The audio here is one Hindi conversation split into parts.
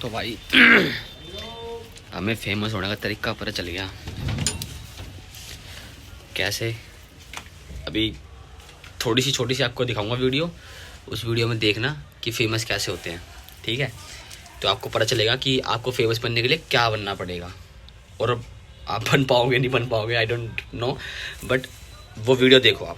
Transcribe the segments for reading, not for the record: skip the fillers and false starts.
तो भाई हमें फेमस होने का तरीका पता चल गया। कैसे? अभी थोड़ी सी छोटी सी आपको दिखाऊंगा वीडियो, उस वीडियो में देखना कि फेमस कैसे होते हैं, ठीक है? तो आपको पता चलेगा कि आपको फेमस बनने के लिए क्या बनना पड़ेगा, और आप बन पाओगे नहीं बन पाओगे आई डोंट नो, बट वो वीडियो देखो आप।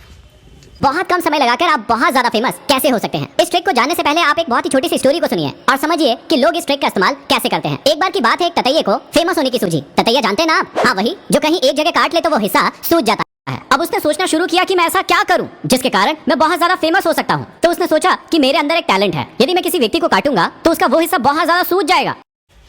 बहुत कम समय लगाकर आप बहुत ज्यादा फेमस कैसे हो सकते हैं, इस ट्रिक को जानने से पहले आप एक बहुत ही छोटी सी स्टोरी को सुनिए और समझिए कि लोग इस ट्रिक का इस्तेमाल कैसे करते हैं। एक बार की बात है, एक ततैये को फेमस होने की सूझी। ततैया जानते हैं ना आप? हाँ, वही जो कहीं एक जगह काट ले तो वो हिस्सा सूज जाता है। अब उसने सोचना शुरू किया कि मैं ऐसा क्या करूं जिसके कारण मैं बहुत ज्यादा फेमस हो सकता हूं। तो उसने सोचा कि मेरे अंदर एक टैलेंट है, यदि मैं किसी व्यक्ति को काटूंगा तो उसका वो हिस्सा बहुत ज्यादा सूज जाएगा।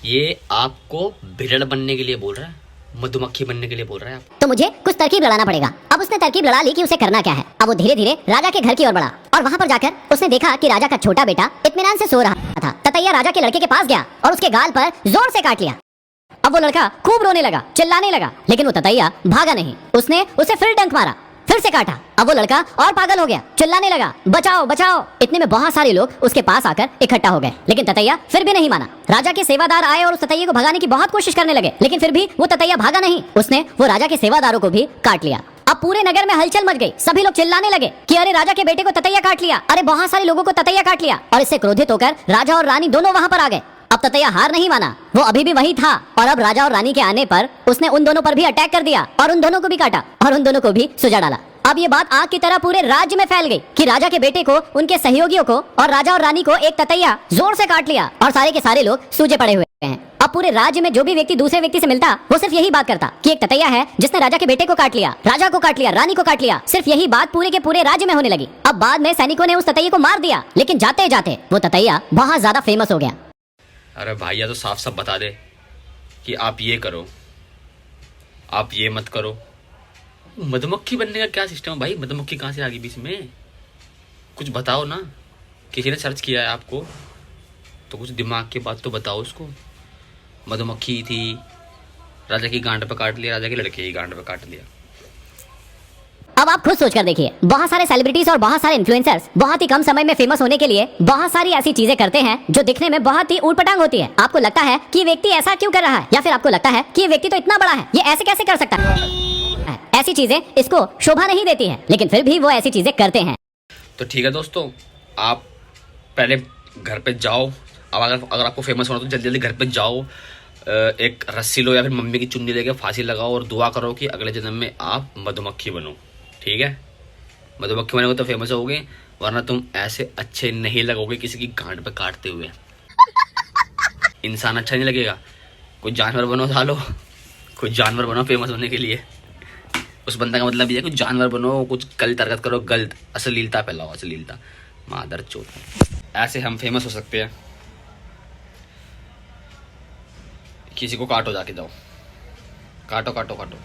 ये आपको भिड़ड़ बनने के लिए बोल रहा है, मधुमक्खी बनने के लिए बोल रहा है आप। तो मुझे कुछ तरकीब लड़ाना पड़ेगा। अब उसने तरकीब लड़ा ली कि उसे करना क्या है। अब वो धीरे धीरे राजा के घर की ओर बढ़ा और वहाँ पर जाकर उसने देखा कि राजा का छोटा बेटा इत्मीनान से सो रहा था। ततैया राजा के लड़के के पास गया और उसके गाल पर जोर से काट लिया। अब वो लड़का खूब रोने लगा, चिल्लाने लगा, लेकिन वो ततैया भागा नहीं। उसने उसे फिर डंक मारा, फिर से काटा। अब वो लड़का और पागल हो गया, चिल्लाने लगा, बचाओ बचाओ। इतने में बहुत सारे लोग उसके पास आकर इकट्ठा हो गए, लेकिन ततैया फिर भी नहीं माना। राजा के सेवादार आए और उस ततैये को भगाने की बहुत कोशिश करने लगे, लेकिन फिर भी वो ततैया भागा नहीं। उसने वो राजा के सेवादारों को भी काट लिया। अब पूरे नगर में हलचल मच गई। सभी लोग चिल्लाने लगे कि अरे राजा के बेटे को ततैया काट लिया, अरे बहुत सारे लोगों को ततैया काट लिया। और इससे क्रोधित होकर राजा और रानी दोनों वहां पर आ गए। अब ततैया हार नहीं माना, वो अभी भी वही था और अब राजा और रानी के आने पर उसने उन दोनों पर भी अटैक कर दिया और उन दोनों को भी काटा और उन दोनों को भी सुझा डाला। अब ये बात आग की तरह पूरे राज्य में फैल गई कि राजा के बेटे को, उनके सहयोगियों को और राजा और रानी को एक ततैया जोर से काट लिया और सारे के सारे लोग सूजे पड़े हुए हैं। अब पूरे राज्य में जो भी व्यक्ति दूसरे व्यक्ति से मिलता वो सिर्फ यही बात करता कि एक ततैया है जिसने राजा के बेटे को काट लिया, राजा को काट लिया, रानी को काट लिया। सिर्फ यही बात पूरे के पूरे राज्य में होने लगी। अब बाद में सैनिकों ने उस ततैये को मार दिया, लेकिन जाते जाते वो ततैया बहुत ज्यादा फेमस हो गया। अरे भैया तो साफ साफ बता दे कि आप ये करो, आप ये मत करो। मधुमक्खी बनने का क्या सिस्टम है भाई? मधुमक्खी कहाँ से आ गई बीच में? कुछ बताओ ना। किसी ने सर्च किया है आपको तो कुछ दिमाग की बात तो बताओ उसको। मधुमक्खी थी, राजा की गांड पे काट लिया, राजा के लड़के की गांड पे काट लिया। अब आप खुद सोचकर देखिए, बहुत सारे सेलिब्रिटीज और बहुत सारे इन्फ्लुएंसर्स बहुत ही कम समय में फेमस होने के लिए बहुत सारी ऐसी चीजें करते हैं जो दिखने में बहुत ही ऊटपटांग होती है। आपको लगता है कि ये व्यक्ति ऐसा क्यों कर रहा है, या फिर आपको लगता है कि ये व्यक्ति तो इतना बड़ा है, ये ऐसे कैसे कर सकता है। ऐसी चीजें इसको शोभा नहीं देती है, लेकिन फिर भी वो ऐसी चीजें करते हैं। तो ठीक है दोस्तों, आप पहले घर पे जाओ। अब अगर आपको फेमस होना तो जल्दी जल्दी घर पे जाओ, एक रस्सी लो या फिर मम्मी की चुन्नी लेके फांसी लगाओ और दुआ करो कि अगले जन्म में आप मधुमक्खी बनो, ठीक है? मधुमक्खी बनोगे तो फेमस होगे, वरना तुम ऐसे अच्छे नहीं लगोगे किसी की गांड पे काटते हुए। इंसान अच्छा नहीं लगेगा, कोई जानवर बनो, डालो कोई जानवर बनो फेमस होने के लिए। उस बंदा का मतलब ये है कुछ जानवर बनो, कुछ गलत हरकत करो, गलत अश्लीलता फैलाओ, अश्लीलता मादर चोद। ऐसे हम फेमस हो सकते हैं। किसी को काटो, जाके जाओ, काटो काटो काटो।